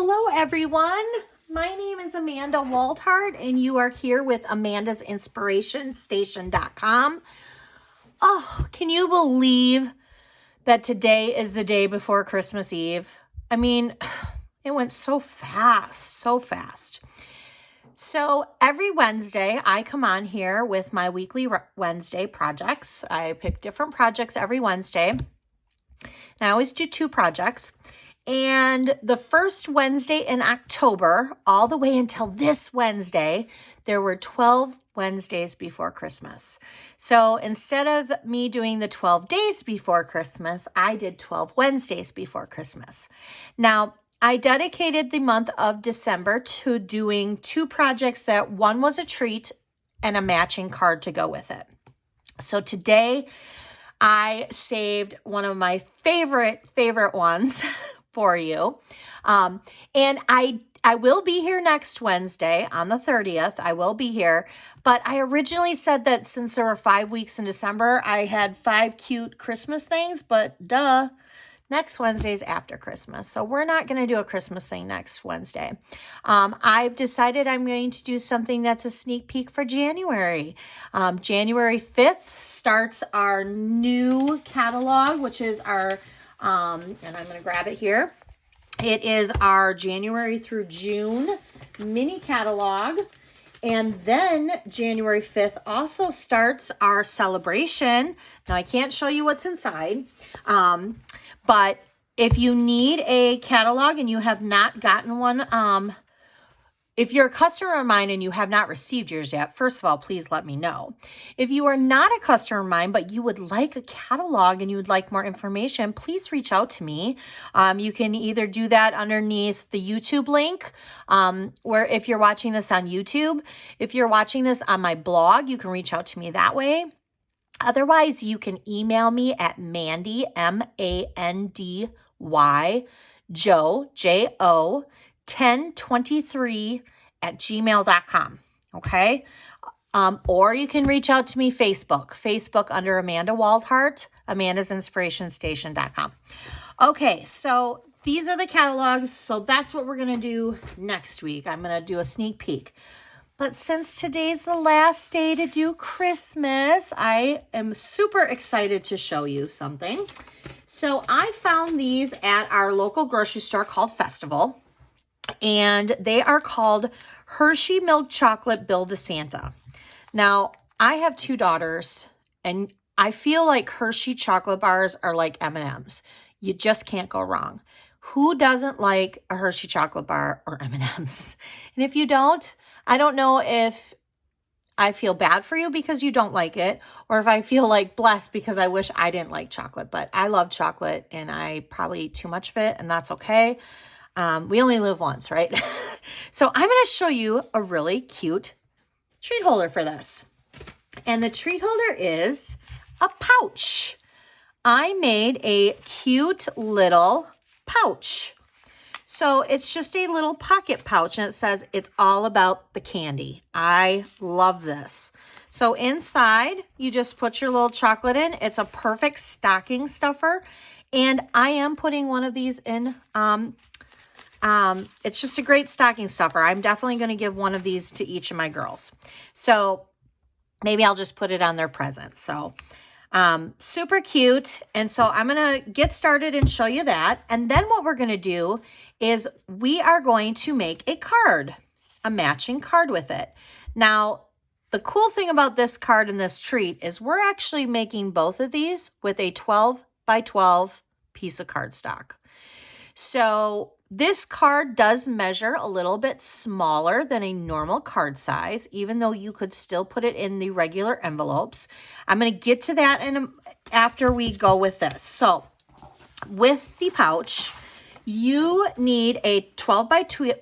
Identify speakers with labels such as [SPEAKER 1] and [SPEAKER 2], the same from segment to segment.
[SPEAKER 1] Hello, everyone. My name is Amanda Waldhart, and you are here with Amanda's Inspiration Station.com. Oh, can you believe that today is the day before Christmas Eve? I mean, it went so fast, so fast. So every Wednesday, I come on here with my weekly Wednesday projects. I pick different projects every Wednesday, and I always do 2 projects. And the first Wednesday in October, all the way until this Wednesday, there were 12 Wednesdays before Christmas. So instead of me doing the 12 days before Christmas, I did 12 Wednesdays before Christmas. Now, I dedicated the month of December to doing 2 projects that one was a treat and a matching card to go with it. So today, I saved one of my favorite ones for you. And I will be here next Wednesday on the 30th. I will be here. But I originally said that since there were 5 weeks in December, I had 5 cute Christmas things, but duh, next Wednesday's after Christmas. So we're not going to do a Christmas thing next Wednesday. I've decided I'm going to do something that's a sneak peek for January. January 5th starts our new catalog, which is our and I'm going to grab it here. It is our January through June mini catalog. And then January 5th also starts our celebration. Now, I can't show you what's inside, but if you need a catalog and you have not gotten one, if you're a customer of mine and you have not received yours yet, first of all, please let me know. If you are not a customer of mine, but you would like a catalog and you would like more information, please reach out to me. You can either do that underneath the YouTube link, where if you're watching this on YouTube, if you're watching this on my blog, you can reach out to me that way. Otherwise, you can email me at Mandy, M-A-N-D-Y, J-O, 1023 at gmail.com. Okay. Or you can reach out to me Facebook under Amanda Waldhart, Amanda's Inspiration Station.com. Okay. So these are the catalogs. So that's what we're going to do next week. I'm going to do a sneak peek. But since today's the last day to do Christmas, I am super excited to show you something. So I found these at our local grocery store called Festival. And they are called Hershey Milk Chocolate Build-A-Santa. Now, I have 2 daughters, and I feel like Hershey chocolate bars are like M&Ms. You just can't go wrong. Who doesn't like a Hershey chocolate bar or M&Ms? And if you don't, I don't know if I feel bad for you because you don't like it, or if I feel like blessed because I wish I didn't like chocolate. But I love chocolate, and I probably eat too much of it, and that's okay. We only live once, right? So I'm going to show you a really cute treat holder for this. And the treat holder is a pouch. I made a cute little pouch. So it's just a little pocket pouch, and it says it's all about the candy. I love this. So inside, you just put your little chocolate in. It's a perfect stocking stuffer. And I am putting one of these in. It's just a great stocking stuffer. I'm definitely going to give one of these to each of my girls. So maybe I'll just put it on their presents. So super cute. And so I'm going to get started and show you that. And then what we're going to do is we are going to make a card, a matching card with it. Now, the cool thing about this card and this treat is we're actually making both of these with a 12 by 12 piece of cardstock. So this card does measure a little bit smaller than a normal card size, even though you could still put it in the regular envelopes. I'm going to get to that after we go with this. So with the pouch, you need a 12 by 12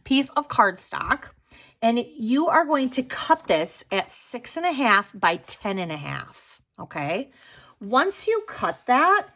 [SPEAKER 1] piece of cardstock, and you are going to cut this at 6.5 by 10.5. Okay. Once you cut that,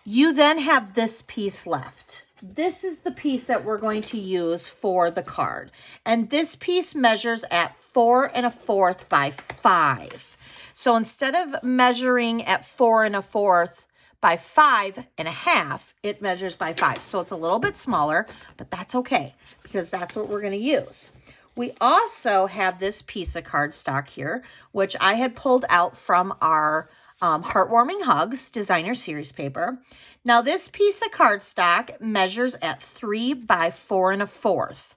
[SPEAKER 1] you then have this piece left. This is the piece that we're going to use for the card. And this piece measures at 4 1/4 by 5. So instead of measuring at 4 1/4 by 5.5, it measures by 5. So it's a little bit smaller, but that's okay because that's what we're going to use. We also have this piece of cardstock here, which I had pulled out from our Heartwarming Hugs designer series paper. Now this piece of cardstock measures at 3 by 4 1/4.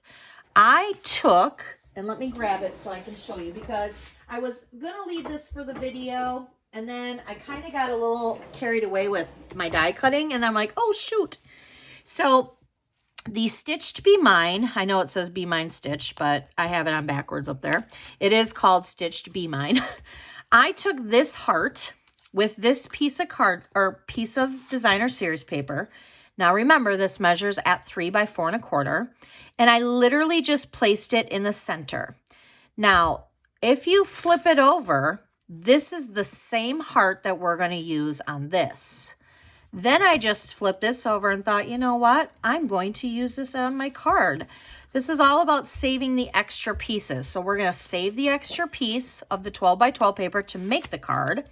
[SPEAKER 1] I took, and let me grab it so I can show you, because I was going to leave this for the video, and then I kind of got a little carried away with my die cutting, and I'm like, oh, shoot. So the Stitched Be Mine, I know it says Be Mine Stitch, but I have it on backwards up there. It is called Stitched Be Mine. I took this heart with this piece of piece of designer series paper. Now remember, this measures at 3 by 4 1/4, and I literally just placed it in the center. Now, if you flip it over, this is the same heart that we're going to use on this. Then I just flipped this over and thought, you know what? I'm going to use this on my card. This is all about saving the extra pieces. So we're going to save the extra piece of the 12 by 12 paper to make the card.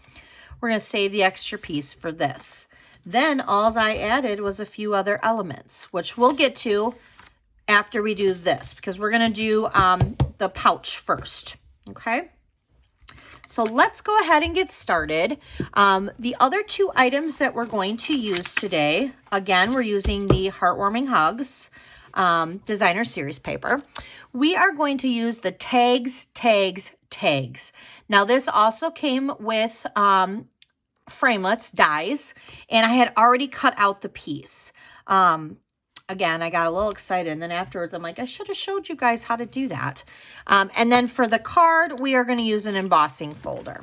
[SPEAKER 1] We're going to save the extra piece for this. Then all I added was a few other elements, which we'll get to after we do this, because we're going to do the pouch first. Okay. So let's go ahead and get started. The other two items that we're going to use today, again, we're using the Heartwarming Hugs designer series paper. We are going to use the tags. Now this also came with framelits, dies, and I had already cut out the piece. Again, I got a little excited, and then afterwards I'm like, I should have showed you guys how to do that. And then for the card, we are going to use an embossing folder.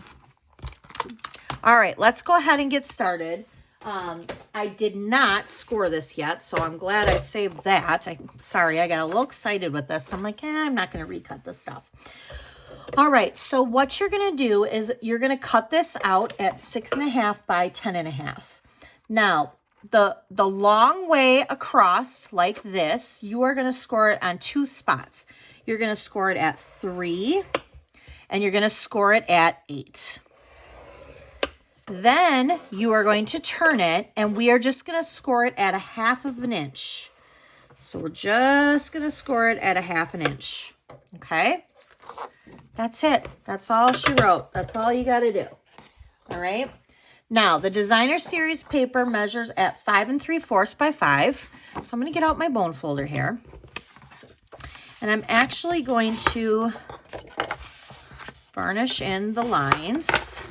[SPEAKER 1] All right, let's go ahead and get started. I did not score this yet, so I'm glad I saved that. I'm sorry, I got a little excited with this. I'm like, I'm not going to recut this stuff. All right, so what you're going to do is you're going to cut this out at 6.5 by 10.5. Now, the long way across like this, you are going to score it on 2 spots. You're going to score it at 3, and you're going to score it at 8. Then you are going to turn it, and we are just going to score it at 1/2 inch. So we're just going to score it at 1/2 inch. Okay? That's it. That's all she wrote. That's all you got to do. All right? Now, the designer series paper measures at 5 3/4 by 5. So I'm going to get out my bone folder here. And I'm actually going to varnish in the lines.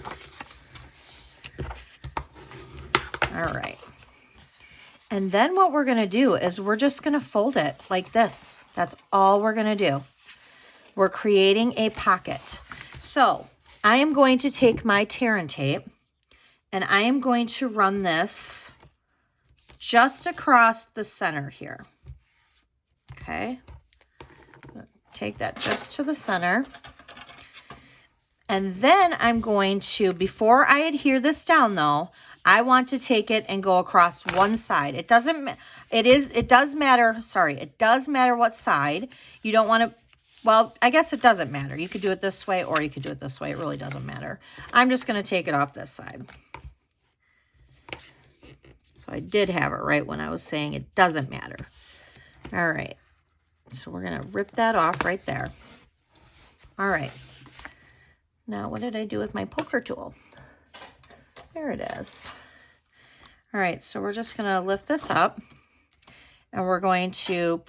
[SPEAKER 1] All right. And then what we're going to do is we're just going to fold it like this. That's all we're going to do. We're creating a pocket. So I am going to take my tear and tape, and I am going to run this just across the center here. Okay. Take that just to the center. And then I'm going to, before I adhere this down though, I want to take it and go across one side. It does matter what side. You don't want to, well, I guess it doesn't matter. You could do it this way or you could do it this way. It really doesn't matter. I'm just going to take it off this side. So I did have it right when I was saying it doesn't matter. All right. So we're going to rip that off right there. All right. Now, what did I do with my poker tool? There it is. All right. So we're just going to lift this up and we're going to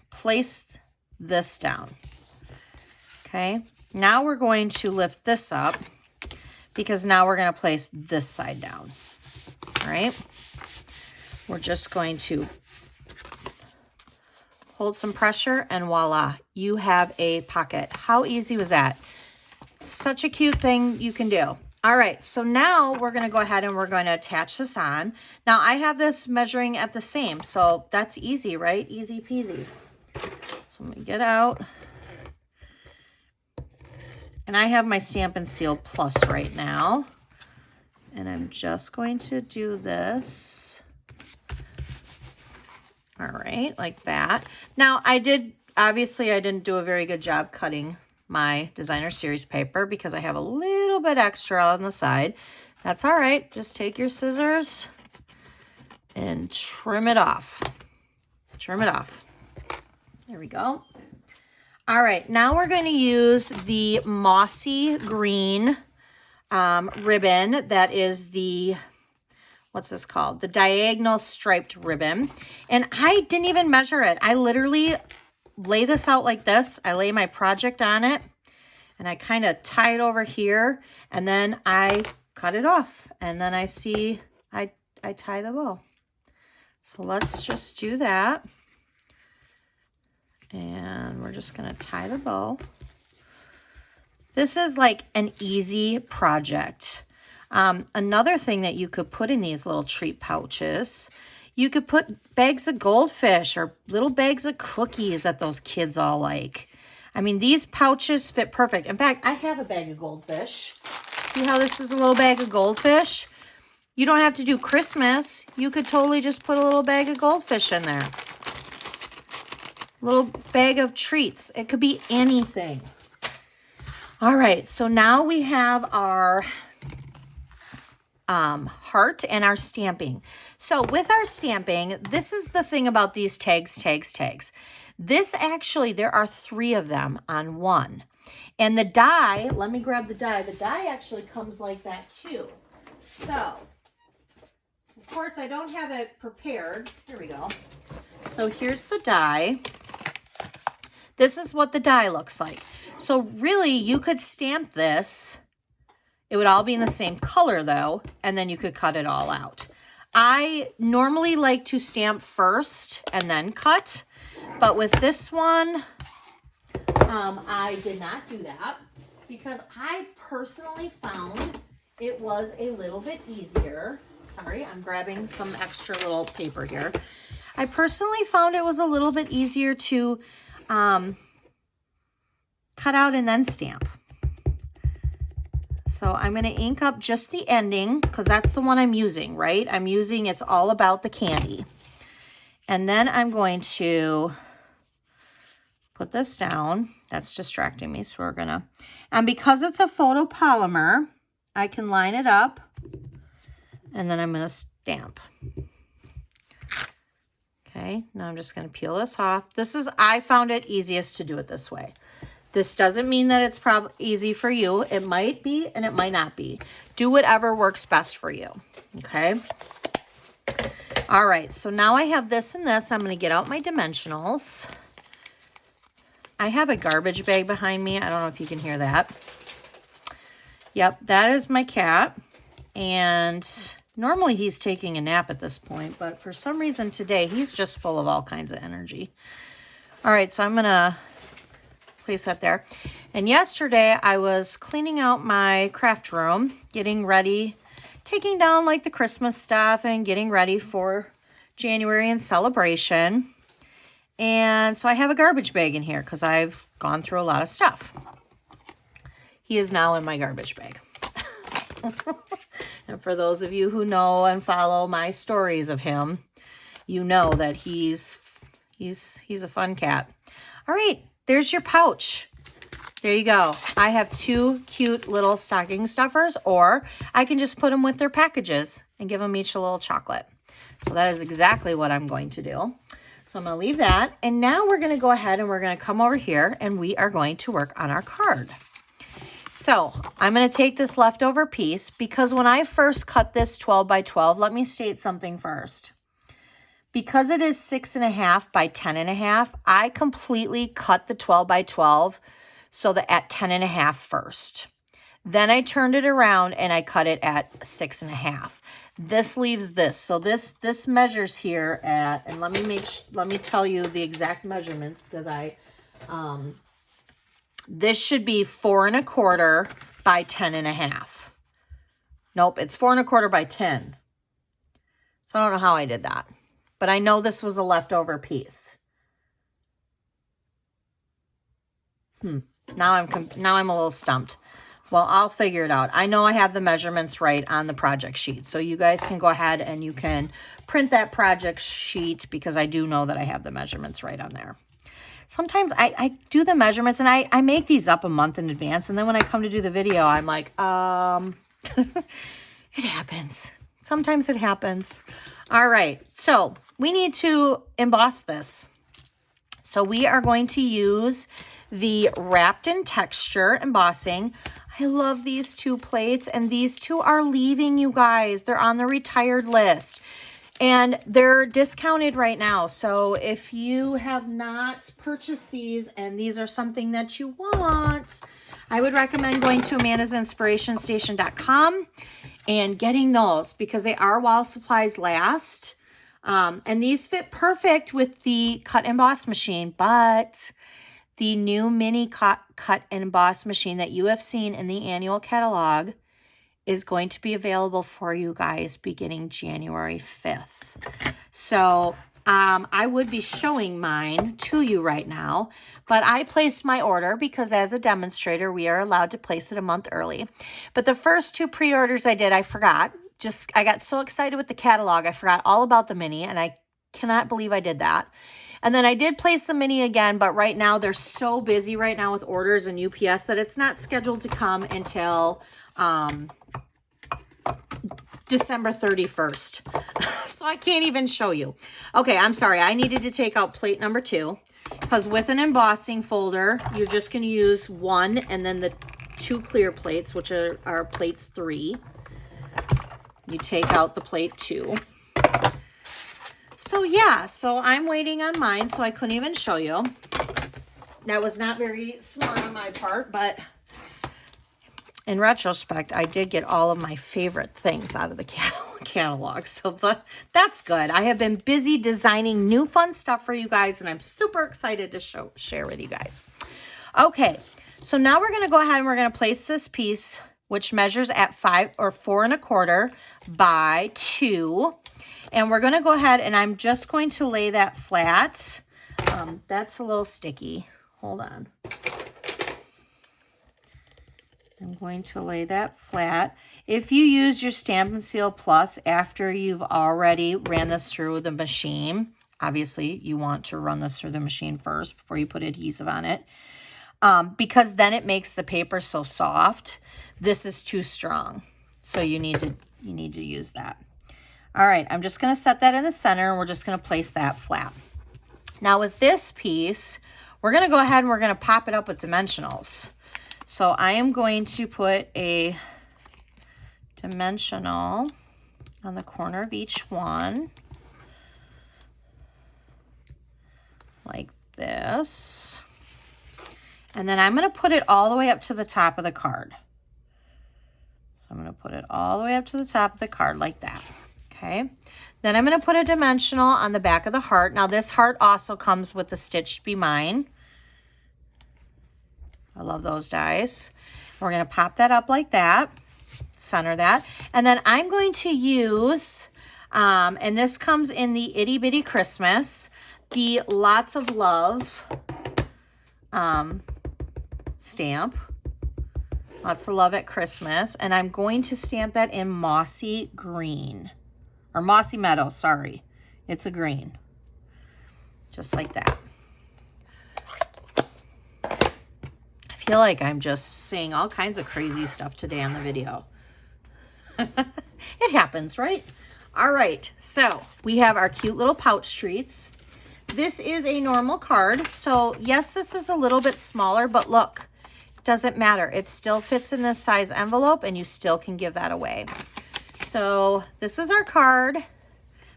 [SPEAKER 1] place this down. Okay. Now we're going to lift this up because now we're going to place this side down. All right. We're just going to hold some pressure and voila, you have a pocket. How easy was that? Such a cute thing you can do. All right, so now we're going to go ahead and we're going to attach this on. Now I have this measuring at the same, so that's easy, right? Easy peasy. So let me get out. And I have my Stampin' Seal Plus right now. And I'm just going to do this. All right, like that. Now obviously I didn't do a very good job cutting my designer series paper because I have a little bit extra on the side. That's all right. Just take your scissors and trim it off. Trim it off. There we go. All right, now we're going to use the mossy green ribbon that is the, what's this called? The diagonal striped ribbon. And I didn't even measure it. I literally lay this out like this. I lay my project on it and I kind of tie it over here and then I cut it off. And then I see, I tie the bow. So let's just do that. And we're just going to tie the bow. This is like an easy project. Another thing that you could put in these little treat pouches, you could put bags of goldfish or little bags of cookies that those kids all like. I mean, these pouches fit perfect. In fact, I have a bag of goldfish. See how this is a little bag of goldfish? You don't have to do Christmas. You could totally just put a little bag of goldfish in there. Little bag of treats. It could be anything. All right, so now we have our heart and our stamping. So with our stamping, this is the thing about these tags. This actually, there are 3 of them on one. And the die, let me grab the die. The die actually comes like that too. So, of course, I don't have it prepared. Here we go. So here's the die. This is what the die looks like. So really, you could stamp this. It would all be in the same color though, and then you could cut it all out. I normally like to stamp first and then cut, but with this one, I did not do that because I personally found it was a little bit easier. Sorry, I'm grabbing some extra little paper here. I personally found it was a little bit easier to cut out and then stamp. So I'm going to ink up just the ending because that's the one I'm using, right? I'm using, it's all about the candy. And then I'm going to put this down. That's distracting me, so we're going to, and because it's a photopolymer, I can line it up and then I'm going to stamp. Okay, now I'm just going to peel this off. This is, I found it easiest to do it this way. This doesn't mean that it's probably easy for you. It might be and it might not be. Do whatever works best for you, okay? All right, so now I have this and this. I'm going to get out my dimensionals. I have a garbage bag behind me. I don't know if you can hear that. Yep, that is my cat. And normally he's taking a nap at this point, but for some reason today, he's just full of all kinds of energy. All right, so I'm going to place that there. And yesterday I was cleaning out my craft room, getting ready, taking down like the Christmas stuff and getting ready for January and celebration. And so I have a garbage bag in here because I've gone through a lot of stuff. He is now in my garbage bag. And for those of you who know and follow my stories of him, you know that he's a fun cat. All right, there's your pouch. There you go. I have 2 cute little stocking stuffers, or I can just put them with their packages and give them each a little chocolate. So that is exactly what I'm going to do. So I'm going to leave that. And now we're going to go ahead and we're going to come over here and we are going to work on our card. So I'm going to take this leftover piece because when I first cut this 12 by 12, let me state something first. Because it is 6.5 by 10.5, I completely cut the 12 by 12 so that at 10.5 first. Then I turned it around and I cut it at 6.5. This leaves this. So this measures here at, and let me tell you the exact measurements because this should be 4 1/4 by 10.5. Nope, it's 4 1/4 by 10. So I don't know how I did that. But I know this was a leftover piece. Now I'm a little stumped. Well, I'll figure it out. I know I have the measurements right on the project sheet. So you guys can go ahead and you can print that project sheet because I do know that I have the measurements right on there. Sometimes I do the measurements and I make these up a month in advance. And then when I come to do the video, I'm like, it happens. Sometimes it happens. All right, so we need to emboss this. So we are going to use the Wrapped in Texture embossing. I love these 2 plates, and these 2 are leaving, you guys. They're on the retired list, and they're discounted right now. So if you have not purchased these and these are something that you want, I would recommend going to amandasinspirationstation.com and getting those, because they are while supplies last. And these fit perfect with the cut and emboss machine, but the new mini cut and emboss machine that you have seen in the annual catalog is going to be available for you guys beginning January 5th. So I would be showing mine to you right now, but I placed my order because as a demonstrator, we are allowed to place it a month early. But the first 2 pre-orders I did, I forgot. I got so excited with the catalog, I forgot all about the mini, and I cannot believe I did that. And then I did place the mini again, but right now they're so busy right now with orders and UPS that it's not scheduled to come until December 31st. So I can't even show you. Okay, I'm sorry. I needed to take out plate number 2 because with an embossing folder, you're just going to use 1 and then the 2 clear plates, which are plates 3. You take out the plate 2. So yeah, so I'm waiting on mine, so I couldn't even show you. That was not very smart on my part, but in retrospect, I did get all of my favorite things out of the catalog. So that's good. I have been busy designing new fun stuff for you guys, and I'm super excited to share with you guys. Okay, so now we're going to go ahead and we're going to place this piece, which measures at 4 1/4 by 2. And we're going to go ahead and I'm just going to lay that flat. That's a little sticky. Hold on. I'm going to lay that flat. If you use your Stampin' Seal Plus after you've already ran this through the machine, obviously you want to run this through the machine first before you put adhesive on it, because then it makes the paper so soft. This is too strong, so you need to use that. All right, I'm just going to set that in the center, and we're just going to place that flat. Now with this piece, we're going to go ahead and we're going to pop it up with dimensionals. So I am going to put a dimensional on the corner of each one, like this. And then I'm going to put it all the way up to the top of the card. So I'm going to put it all the way up to the top of the card like that. Okay, then I'm going to put a dimensional on the back of the heart. Now this heart also comes with the Stitched Be Mine. I love those dies. We're going to pop that up like that, center that, and then I'm going to use, and this comes in the Itty Bitty Christmas, the Lots of Love stamp. Lots of Love at Christmas, and I'm going to stamp that in Mossy Green. Or Mossy Meadow, sorry. It's a green. Just like that. I feel like I'm just saying all kinds of crazy stuff today on the video. It happens, right? All right, so we have our cute little pouch treats. This is a normal card. So yes, this is a little bit smaller, but look, it doesn't matter. It still fits in this size envelope and you still can give that away. So this is our card.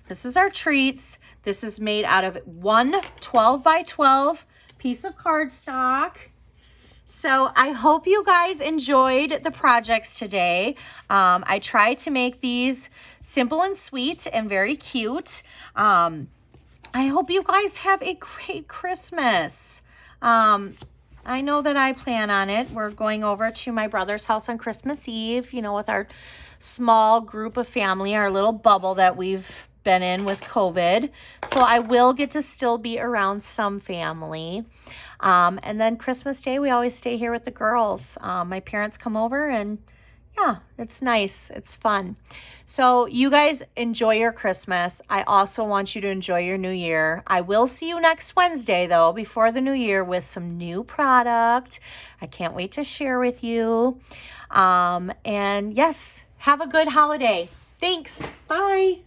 [SPEAKER 1] This is our treats. This is made out of 1 12 by 12 piece of cardstock. So I hope you guys enjoyed the projects today. I tried to make these simple and sweet and very cute. I hope you guys have a great Christmas. I know that I plan on it. We're going over to my brother's house on Christmas Eve, you know, with our small group of family, our little bubble that we've been in with COVID. So I will get to still be around some family. And then Christmas Day, we always stay here with the girls. My parents come over and yeah, it's nice. It's fun. So you guys enjoy your Christmas. I also want you to enjoy your new year. I will see you next Wednesday though, before the new year with some new product. I can't wait to share with you. And yes, have a good holiday. Thanks. Bye.